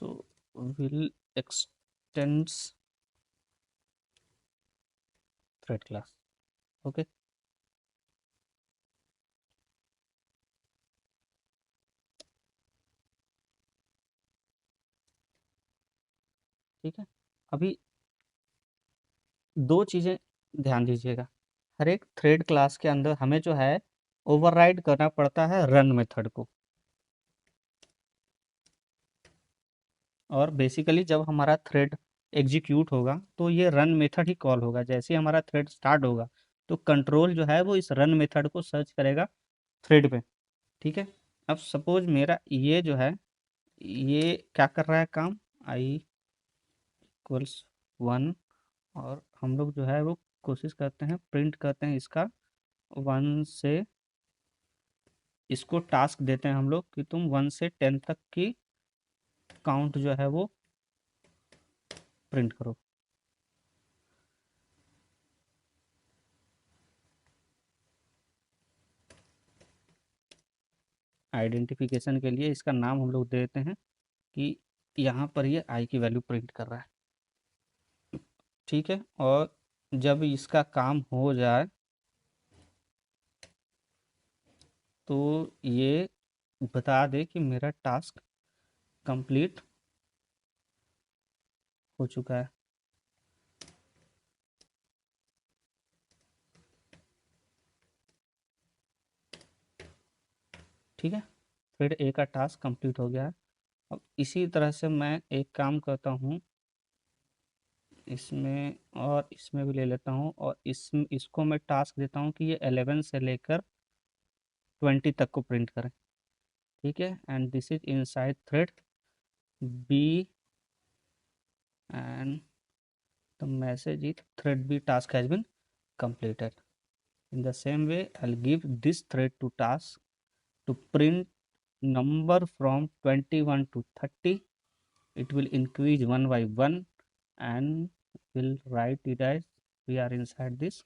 So we'll extends thread class. Okay. ठीक है, अभी दो चीजें ध्यान दीजिएगा। हर एक थ्रेड क्लास के अंदर हमें जो है ओवरराइड करना पड़ता है रन मेथड को। और बेसिकली जब हमारा थ्रेड एग्जीक्यूट होगा तो ये रन मेथड ही कॉल होगा। जैसे ही हमारा थ्रेड स्टार्ट होगा तो कंट्रोल जो है वो इस रन मेथड को सर्च करेगा थ्रेड पे। ठीक है, अब सपोज मेरा ये जो है ये क्या कर रहा है काम, आई इक्वल्स 1, और हम लोग जो है वो कोशिश करते हैं प्रिंट करते हैं इसका 1 से, इसको टास्क देते हैं हम लोग कि तुम 1 से 10 तक की काउंट जो है वो प्रिंट करो। आइडेंटिफिकेशन के लिए इसका नाम हम लोग देते हैं कि यहाँ पर ये आई की वैल्यू प्रिंट कर रहा है। ठीक है, और जब इसका काम हो जाए तो ये बता दे कि मेरा टास्क कंप्लीट हो चुका है। ठीक है, थ्रेड ए का टास्क कंप्लीट हो गया है। अब इसी तरह से मैं एक काम करता हूँ, इसमें और इसमें भी ले लेता हूँ, और इसको मैं टास्क देता हूँ कि ये 11 से लेकर 20 तक को प्रिंट करें। ठीक है, and this is inside thread B and the message is thread B task has been completed. In the same way, I'll give this thread to task to print number from 21 to 30. It will increase one by one and will write it as we are inside this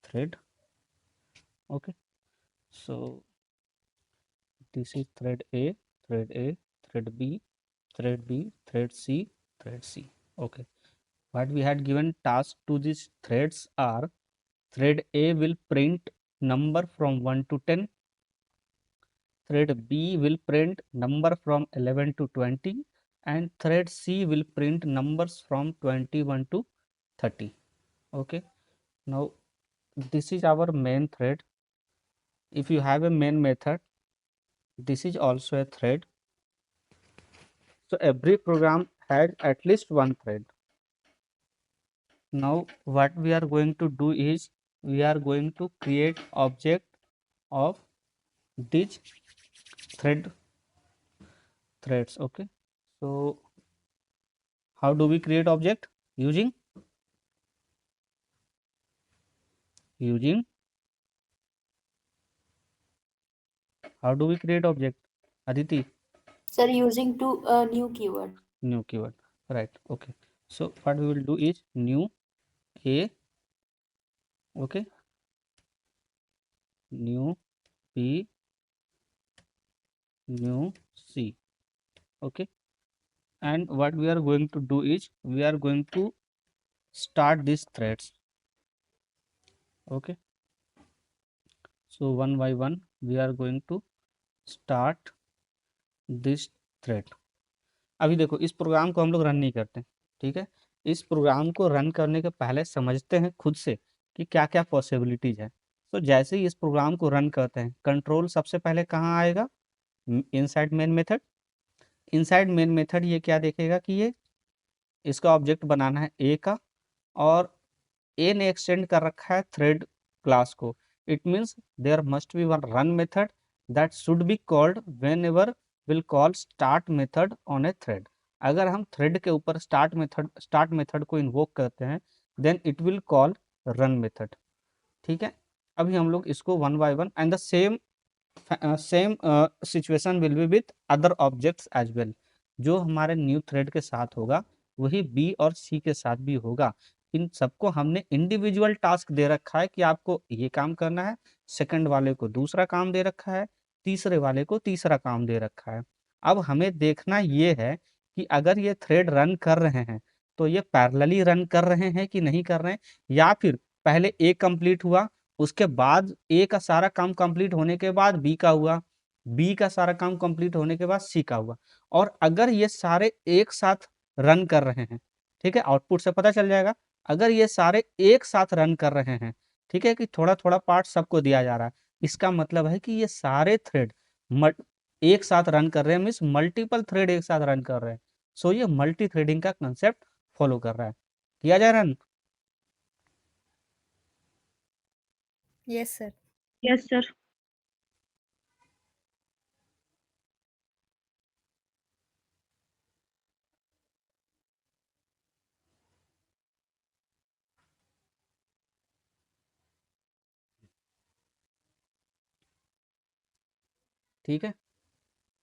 thread. Okay, so this is thread A, thread A, thread B, thread B, thread C, thread C. Okay, what we had given task to these threads are: thread A will print number from 1 to 10, thread B will print number from 11 to 20, and thread C will print numbers from 21 to 30. Okay, now this is our main thread. If you have a main method, this is also a thread. So every program has at least one thread. Now what we are going to do is we are going to create object of these threads. Okay, so how do we create object? Using how do we create object, Aditi? Sir, using to a new keyword. New keyword, right? Okay, so what we will do is new A, okay, new B, new C. Okay, and what we are going to do is we are going to start these threads. Okay, so one by one we are going to start this thread. अभी देखो इस programme को हम लोग run नहीं करते। ठीक है, इस प्रोग्राम को रन करने के पहले समझते हैं खुद से कि क्या क्या पॉसिबिलिटीज है। तो जैसे ही इस प्रोग्राम को रन करते हैं कंट्रोल सबसे पहले कहाँ आएगा, inside main method. Inside main method ये क्या देखेगा कि ये इसका ऑब्जेक्ट बनाना है ए का, और ए ने एक्सटेंड कर रखा है थ्रेड क्लास को। It means there must be one run method that should be called whenever will call start method on a thread. अगर हम थ्रेड के ऊपर स्टार्ट मेथड को इन्वोक करते हैं then it will call run method. ठीक है, अभी हम लोग इसको one by one, and the same situation will be with other objects as well. जो हमारे न्यू थ्रेड के साथ होगा वही बी और सी के साथ भी होगा। इन सबको हमने इंडिविजुअल टास्क दे रखा है कि आपको ये काम करना है, सेकंड वाले को दूसरा काम दे रखा है, तीसरे वाले को तीसरा काम दे रखा है। अब हमें देखना ये है कि अगर ये थ्रेड रन कर रहे हैं तो ये पैरेलली रन कर रहे हैं कि नहीं कर रहे हैं, या फिर पहले ए कंप्लीट हुआ, उसके बाद ए का सारा काम कंप्लीट होने के बाद बी का हुआ, बी का सारा काम कंप्लीट होने के बाद सी का हुआ। और अगर ये सारे एक साथ रन कर रहे हैं, ठीक है, आउटपुट से पता चल जाएगा। अगर ये सारे एक साथ रन कर रहे हैं, ठीक है, कि थोड़ा थोड़ा पार्ट सबको दिया जा रहा है, इसका मतलब है कि ये सारे थ्रेड एक साथ रन कर रहे हैं, मीन्स मल्टीपल थ्रेड एक साथ रन कर रहे हैं। सो ये मल्टी थ्रेडिंग का कंसेप्ट फॉलो कर रहा है। किया जाए run? Yes sir. Yes sir. ठीक है,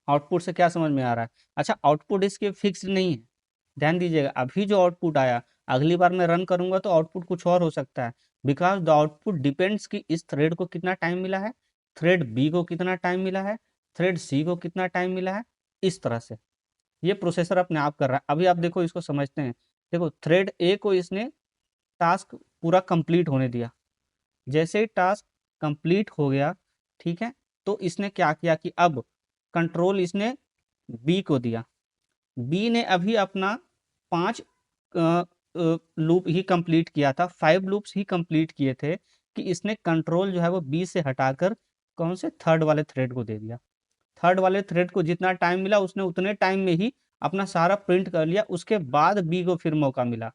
आउटपुट से क्या समझ में आ रहा है? अच्छा, आउटपुट इसके फिक्स्ड नहीं है, ध्यान दीजिएगा। अभी जो आउटपुट आया, अगली बार मैं रन करूंगा तो आउटपुट कुछ और हो सकता है, बिकॉज द आउटपुट डिपेंड्स कि इस थ्रेड को कितना टाइम मिला है, थ्रेड बी को कितना टाइम मिला है, थ्रेड सी को कितना टाइम मिला है। इस तरह से ये प्रोसेसर अपने आप कर रहा है। अभी आप देखो, इसको समझते हैं। देखो, थ्रेड ए को इसने टास्क पूरा कंप्लीट होने दिया। जैसे ही टास्क कंप्लीट हो गया, ठीक है, तो इसने क्या किया कि अब कंट्रोल इसने बी को दिया। बी ने अभी अपना 5 लूप ही कंप्लीट किया था, 5 लूप्स ही कंप्लीट किए थे, कि इसने कंट्रोल जो है वो बी से हटाकर कौन से थर्ड वाले थ्रेड को दे दिया। थर्ड वाले थ्रेड को जितना टाइम मिला उसने उतने टाइम में ही अपना सारा प्रिंट कर लिया। उसके बाद बी को फिर मौका मिला,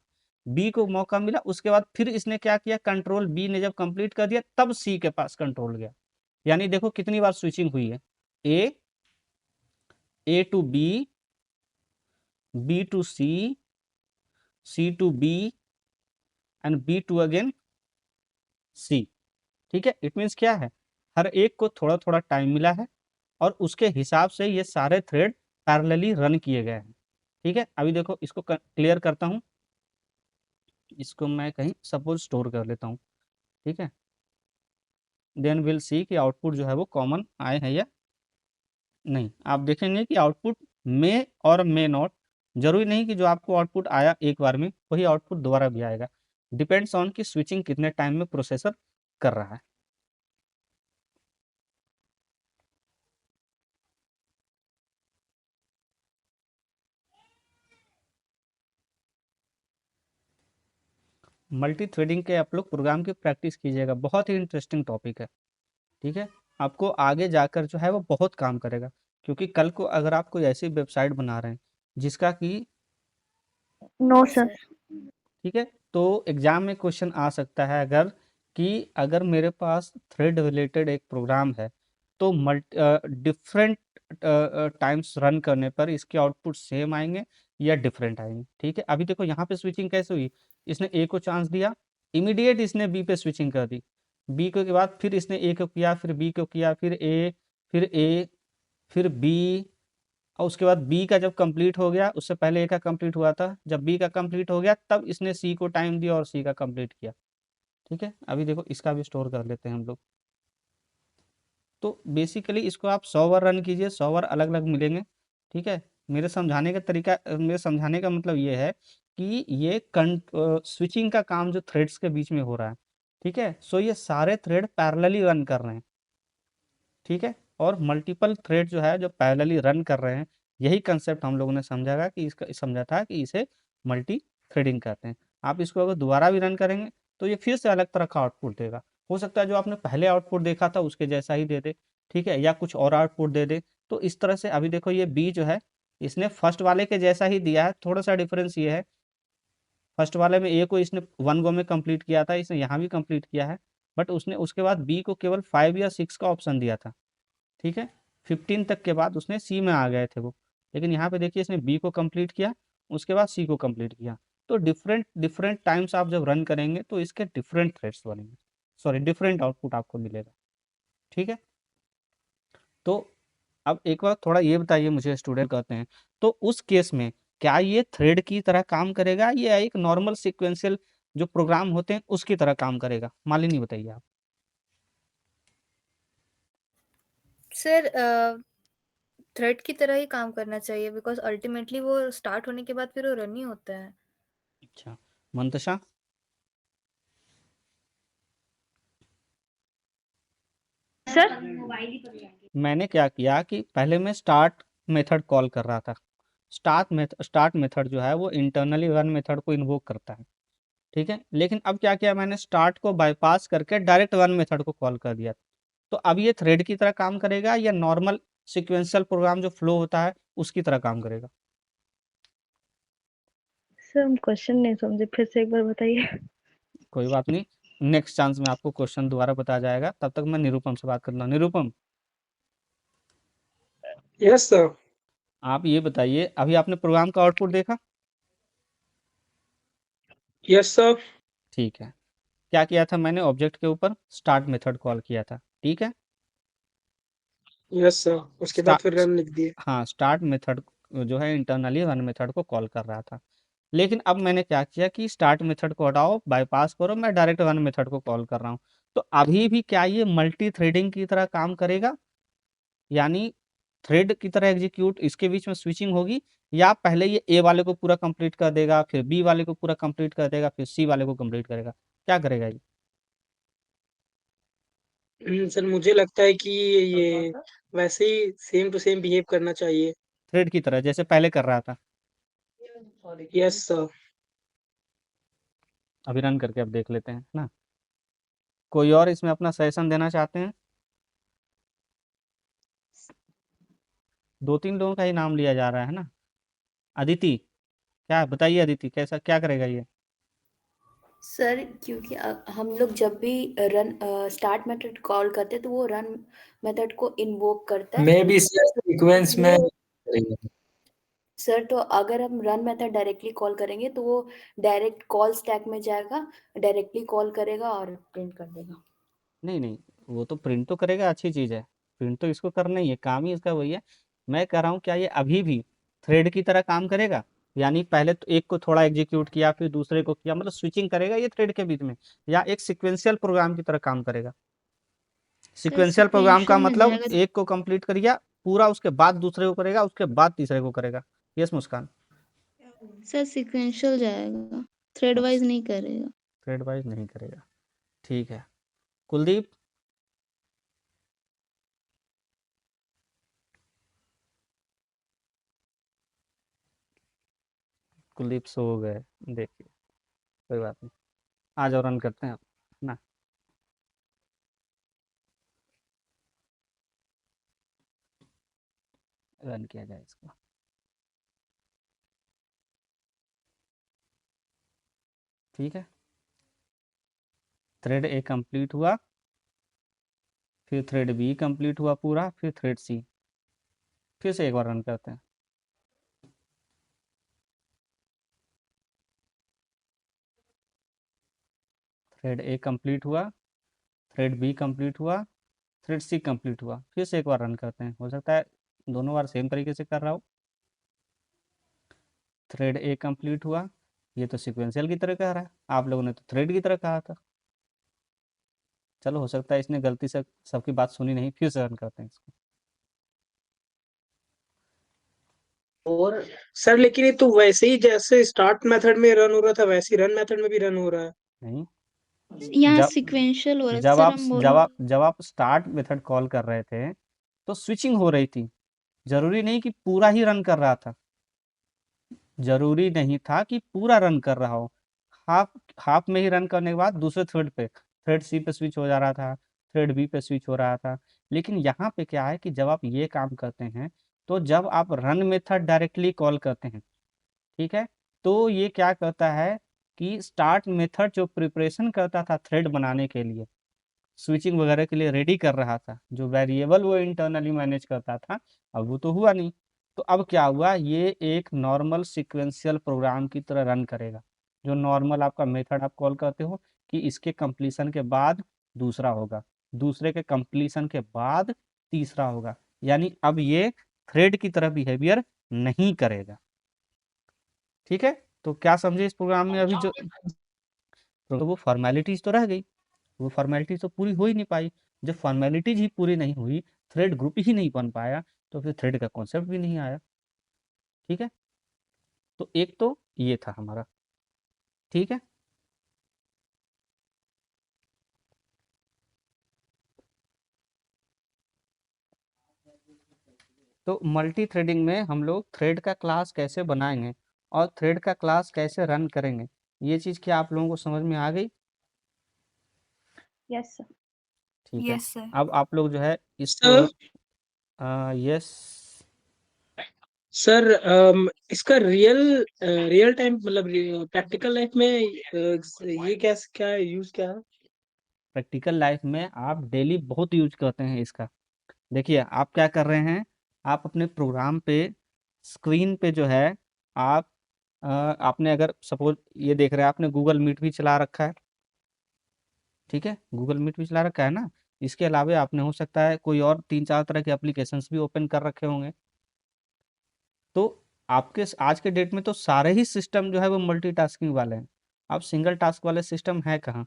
बी को मौका मिला, उसके बाद फिर इसने क्या किया, कंट्रोल बी ने जब कंप्लीट कर दिया तब सी के पास कंट्रोल गया। यानी देखो कितनी बार स्विचिंग हुई है, A to B, B to C, C to B and B to again C. ठीक है, इट मीन्स क्या है, हर एक को थोड़ा थोड़ा टाइम मिला है और उसके हिसाब से ये सारे थ्रेड पैरेलली रन किए गए हैं। ठीक है, अभी देखो इसको क्लियर करता हूँ, इसको मैं कहीं सपोज स्टोर कर लेता हूँ। ठीक है, देन विल सी कि आउटपुट जो है वो कॉमन आए हैं या नहीं। आप देखेंगे कि आउटपुट मे और मे नॉट, जरूरी नहीं कि जो आपको आउटपुट आया एक बार में वही आउटपुट दोबारा भी आएगा, डिपेंड्स ऑन कि स्विचिंग कितने टाइम में प्रोसेसर कर रहा है। मल्टी थ्रेडिंग के आप लोग प्रोग्राम की प्रैक्टिस कीजिएगा, बहुत ही इंटरेस्टिंग टॉपिक है। ठीक है, आपको आगे जाकर जो है वो बहुत काम करेगा, क्योंकि कल को अगर आप कोई ऐसी वेबसाइट बना रहे हैं जिसका कि नो सर। ठीक है, तो एग्जाम में क्वेश्चन आ सकता है अगर कि अगर मेरे पास थ्रेड रिलेटेड एक प्रोग्राम है तो डिफरेंट टाइम्स रन करने पर इसके आउटपुट सेम आएंगे या डिफरेंट आएंगे। ठीक है, अभी देखो यहाँ पे स्विचिंग कैसे हुई, इसने ए को चांस दिया, इमीडिएट इसने बी पे स्विचिंग कर दी, बी के बाद फिर इसने ए को किया, फिर बी को किया, फिर ए, फिर बी, और उसके बाद बी का जब कंप्लीट हो गया, उससे पहले ए का कंप्लीट हुआ था, जब बी का कंप्लीट हो गया तब इसने सी को टाइम दिया और सी का कंप्लीट किया। ठीक है, अभी देखो इसका भी स्टोर कर लेते हैं हम लोग। तो बेसिकली इसको आप 100 बार रन कीजिए, 100 बार अलग अलग मिलेंगे। ठीक है, मेरे समझाने का तरीका, मेरे समझाने का मतलब ये है कि ये स्विचिंग का काम जो थ्रेड्स के बीच में हो रहा है, ठीक है, सो ये सारे थ्रेड पैरेलली रन कर रहे हैं। ठीक है, और मल्टीपल थ्रेड जो है जो पैरेलली रन कर रहे हैं, यही कंसेप्ट हम लोगों ने समझा कि इसका समझा था कि इसे मल्टी थ्रेडिंग कहते हैं। आप इसको अगर दोबारा भी रन करेंगे तो ये फिर से अलग तरह का आउटपुट देगा। हो सकता है जो आपने पहले आउटपुट देखा था उसके जैसा ही दे दे, ठीक है, या कुछ और आउटपुट दे दे। तो इस तरह से अभी देखो ये बी जो है इसने फर्स्ट वाले के जैसा ही दिया है, थोड़ा सा डिफरेंस ये है, फर्स्ट वाले में ए को इसने 1 गो में कंप्लीट किया था, इसने यहाँ भी कंप्लीट किया है, बट उसने उसके बाद बी को केवल 5 या 6 का ऑप्शन दिया था। ठीक है, 15 तक के बाद उसने सी में आ गए थे वो, लेकिन यहाँ पे देखिए इसने बी को कंप्लीट किया, उसके बाद सी को कंप्लीट किया। तो डिफरेंट डिफरेंट टाइम्स आप जब रन करेंगे तो इसके डिफरेंट थ्रेड्स बनेंगे, सॉरी डिफरेंट आउटपुट आपको मिलेगा। ठीक है, तो अब एक बार थोड़ा ये बताइए मुझे, स्टूडेंट कहते हैं, तो उस केस में क्या ये थ्रेड की तरह काम करेगा या एक नॉर्मल सिक्वेंशियल जो प्रोग्राम होते हैं उसकी तरह काम करेगा? मालिनी बताइए आप। सर थ्रेड की तरह ही काम करना चाहिए बिकॉज अल्टीमेटली वो स्टार्ट होने के बाद फिर वो रन ही होता है। अच्छा, मंतशा? सर मैंने क्या किया कि पहले मैं स्टार्ट मेथड कॉल कर रहा था। स्टार्ट मेथड जो है वो इंटरनली रन मेथड को इन्वोक करता है, ठीक है। लेकिन अब क्या किया मैंने, स्टार्ट को बाईपास करके डायरेक्ट रन मेथड को कॉल कर दिया। तो अब ये थ्रेड की तरह काम करेगा या नॉर्मल सिक्वेंशियल प्रोग्राम जो फ्लो होता है उसकी तरह काम करेगा? सर हम क्वेश्चन नहीं समझे, फिर से एक बार बताइए। कोई बात नहीं, नेक्स्ट चांस में आपको क्वेश्चन दोबारा बताया जाएगा। तब तक मैं निरूपम से बात कर लूँ। Nirupam, yes sir. आप ये बताइए, अभी आपने प्रोग्राम का आउटपुट देखा? Yes sir. ठीक है। क्या किया था मैंने, ऑब्जेक्ट के ऊपर स्टार्ट मेथड कॉल किया था, ठीक है। यस सर, उसके बाद फिर स्टार्ट रन लिख दिए। हाँ, स्टार्ट मेथड जो है इंटरनली रन मेथड को कॉल कर रहा था। लेकिन अब मैंने क्या किया कि स्टार्ट मेथड को हटाओ, बाईपास करो, मैं डायरेक्ट रन मेथड को कॉल कर रहा हूँ। तो अभी भी क्या ये मल्टी थ्रेडिंग की तरह काम करेगा? यानी थ्रेड की तरह एग्जीक्यूट, इसके बीच में स्विचिंग होगी, या पहले ये ए वाले को पूरा कंप्लीट कर देगा, फिर बी वाले को पूरा कंप्लीट कर देगा, फिर सी वाले को कंप्लीट करेगा? क्या करेगा ये? सर मुझे लगता है कि ये वैसे ही सेम टू सेम बिहेव करना चाहिए। थ्रेड की तरह जैसे पहले कर रहा था। Yes sir. अभी रन करके अब देख लेते हैं ना। कोई और इसमें अपना सजेशन देना चाहते हैं? 2-3 लोगों का ही नाम लिया जा रहा है ना। अदिति, क्या बताइए, अदिति कैसा क्या करेगा ये? सर क्योंकि हम लोग जब भी रन स्टार्ट मेथड कॉल करते हैं तो वो रन मेथड को इन्वोक करता है। मे बी सीक्वेंस में सर तो अगर हम रन मेथड डायरेक्टली कॉल करेंगे तो वो डायरेक्ट कॉल स्टैक में जाएगा, डायरेक्टली कॉल करेगा और प्रिंट कर देगा। नहीं नहीं, वो तो प्रिंट तो करेगा, अच्छी चीज़ है। प्रिंट तो इसको करना ही है, काम ही इसका वही है। मैं कह रहा हूँ क्या ये अभी भी थ्रेड की तरह काम करेगा? यानी पहले तो एक को थोड़ा एग्जीक्यूट किया, फिर दूसरे को किया, मतलब स्विचिंग करेगा ये थ्रेड के बीच में, या एक सिक्वेंशियल प्रोग्राम की तरह काम करेगा? सिक्वेंशियल प्रोग्राम का सीक्वेंशियल में मतलब जाएगा। एक को कंप्लीट करिए पूरा, उसके बाद दूसरे को करेगा, उसके बाद तीसरे को करेगा। यस मुस्कान? सर सीक्वेंशियल जाएगा, थ्रेड वाइज नहीं करेगा। थ्रेड वाइज नहीं करेगा, ठीक है। कुलदीप? कुलदीप सो गए, देखिए, कोई बात नहीं, आ जाओ रन करते हैं आप ना। रन किया जाए इसको। ठीक है, थ्रेड ए कंप्लीट हुआ, फिर थ्रेड बी कंप्लीट हुआ पूरा, फिर थ्रेड सी। फिर से एक बार रन करते हैं। थ्रेड ए कंप्लीट हुआ, थ्रेड बी कंप्लीट हुआ, थ्रेड सी कंप्लीट हुआ। फिर से एक बार रन करते हैं, हो सकता है दोनों बार सेम तरीके से कर रहा हो। थ्रेड ए कंप्लीट हुआ, ये तो सिक्वेंशियल की तरह कह रहा है, आप लोगों ने तो थ्रेड की तरह कहा था। चलो, हो सकता है इसने गलती से सबकी बात सुनी नहीं, फिर से रन करते हैं इसको। और सर लेकिन ये तो वैसे ही जैसे स्टार्ट मेथड में रन हो रहा था वैसे ही रन मेथड में भी रन हो रहा है। नहीं, यहाँ जब सीक्वेंशियल हो रहा है जब सर, आप हम जब बोल आप जब आप स्टार्ट मेथड कॉल कर रहे थे तो स्विचिंग हो रही थी, जरूरी नहीं कि पूरा ही रन कर रहा था, जरूरी नहीं था कि पूरा रन कर रहा हो। हाफ हाफ में ही रन करने के बाद दूसरे थ्रेड पे, थ्रेड सी पे स्विच हो जा रहा था, थ्रेड बी पे स्विच हो रहा था। लेकिन यहाँ पे क्या है कि जब आप ये काम करते हैं, तो जब आप रन मेथड डायरेक्टली कॉल करते हैं, ठीक है, तो ये क्या करता है कि स्टार्ट मेथड जो प्रिपरेशन करता था थ्रेड बनाने के लिए, स्विचिंग वगैरह के लिए रेडी कर रहा था, जो वेरिएबल वो इंटरनली मैनेज करता था, अब वो तो हुआ नहीं। तो अब क्या हुआ, ये एक नॉर्मल सिक्वेंशियल प्रोग्राम की तरह रन करेगा। जो नॉर्मल आपका मेथड आप कॉल करते हो कि इसके कंप्लीशन के बाद दूसरा होगा, दूसरे के कंप्लीशन के बाद तीसरा होगा, यानी अब ये थ्रेड की तरह बिहेवियर नहीं करेगा। ठीक है, तो क्या समझे इस प्रोग्राम में? अभी जो तो वो फॉर्मेलिटीज तो रह गई, वो फॉर्मेलिटीज तो पूरी हो ही नहीं पाई। जब फॉर्मेलिटीज ही पूरी नहीं हुई, थ्रेड ग्रुप ही नहीं बन पाया, तो फिर थ्रेड का कॉन्सेप्ट भी नहीं आया। ठीक है, तो एक तो ये था हमारा। ठीक है, तो मल्टी थ्रेडिंग में हम लोग थ्रेड का क्लास कैसे बनाएंगे और थ्रेड का क्लास कैसे रन करेंगे, ये चीज़ क्या आप लोगों को समझ में आ गई? Yes sir. ठीक है, यस सर। अब आप लोग जो है इस सर यस सर इसका रियल टाइम मतलब प्रैक्टिकल लाइफ में ये क्या यूज क्या है? प्रैक्टिकल लाइफ में आप डेली बहुत यूज करते हैं इसका। देखिए आप क्या कर रहे हैं, आप अपने प्रोग्राम पे स्क्रीन पे जो है आप आपने अगर सपोज ये देख रहे हैं, आपने गूगल मीट भी चला रखा है। ठीक है, गूगल मीट भी चला रखा है ना, इसके अलावा आपने हो सकता है कोई और 3-4 तरह के एप्लीकेशंस भी ओपन कर रखे होंगे। तो आपके आज के डेट में तो सारे ही सिस्टम जो है वो मल्टीटास्किंग वाले हैं, अब सिंगल टास्क वाले सिस्टम है कहाँ।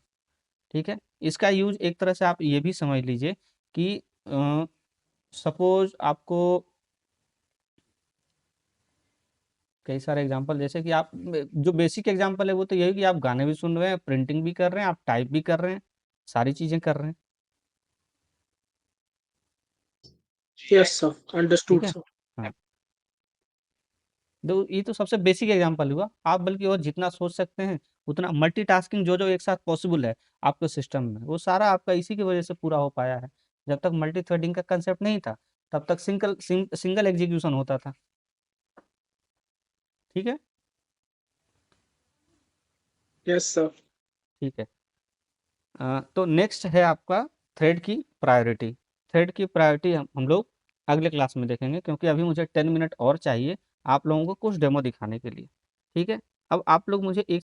ठीक है, इसका यूज एक तरह से आप ये भी समझ लीजिए कि सपोज आपको कई सारे एग्जांपल, जैसे कि आप जो बेसिक एग्जांपल है वो तो यही कि आप गाने भी सुन रहे हैं, प्रिंटिंग भी कर रहे हैं, आप टाइप भी कर रहे हैं, सारी चीज़ें कर रहे हैं। यस सर, ठीक अंडरस्टूड है, सर। हाँ, तो ये तो सबसे बेसिक एग्जांपल हुआ। आप बल्कि और जितना सोच सकते हैं उतना मल्टीटास्किंग जो जो एक साथ पॉसिबल है आपके सिस्टम में, वो सारा आपका इसी की वजह से पूरा हो पाया है। जब तक मल्टी थ्रेडिंग का कंसेप्ट नहीं था तब तक सिंगल एग्जीक्यूशन होता था। ठीक है, यस सर। ठीक है, तो नेक्स्ट है आपका थ्रेड की प्रायोरिटी। थ्रेड की प्रायोरिटी हम लोग अगले क्लास में देखेंगे, क्योंकि अभी मुझे 10 मिनट और चाहिए आप लोगों को कुछ डेमो दिखाने के लिए। ठीक है, अब आप लोग मुझे एक